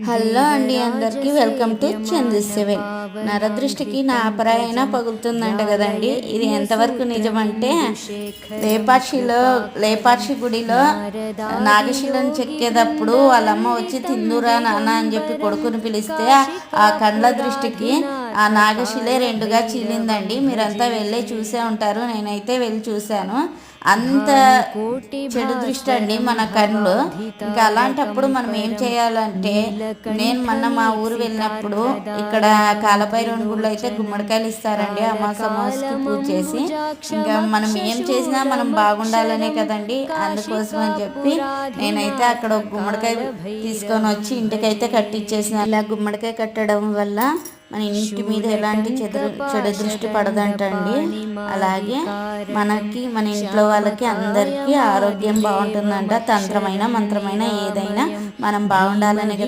Hello అండి, అందరికీ welcome to చంద్రసేవన్. నరదృష్టికి నా అపరాయణ పగులుతుందంట కదండి. ఇది ఎంతవరకు నిజమంటే, లేపాక్షి గుడిలో నాగశిలను చెక్కేటప్పుడు వాళ్ళమ్మ వచ్చి తిందురా నాన్న అని చెప్పి కొడుకుని పిలిస్తే ఆ కండ్ల దృష్టికి ఆ నాగశిలే రెండుగా చీలిందండి. మీరంతా వెళ్ళి చూసే ఉంటారు. నేనైతే వెళ్ళి చూశాను. అంత చెడు దృష్టి అండి మన కళ్ళు. ఇంకా అలాంటప్పుడు మనం ఏం చేయాలంటే, నేను మొన్న మా ఊరు వెళ్ళినప్పుడు ఇక్కడ కాలభైరవుని గుడిలో అయితే గుమ్మడికాయలు ఇస్తారండి. అమావాస్యకి పూజ చేసి. ఇంకా మనం ఏం చేసినా మనం బాగుండాలనే కదండి. అందుకోసం అని చెప్పి నేనైతే అక్కడ ఒక గుమ్మడికాయ తీసుకొని వచ్చి ఇంటికైతే కట్టించేసిన. ఇలా గుమ్మడికాయ కట్టడం వల్ల మన ఇంటి మీద ఎలాంటి చెడు దృష్టి పడదంటండి. అలాగే మనకి, మన ఇంట్లో వాళ్ళకి అందరికీ ఆరోగ్యం బాగుంటుందంట. తంత్రమైన మంత్రమైన ఏదైనా మనం బాగుండాలనే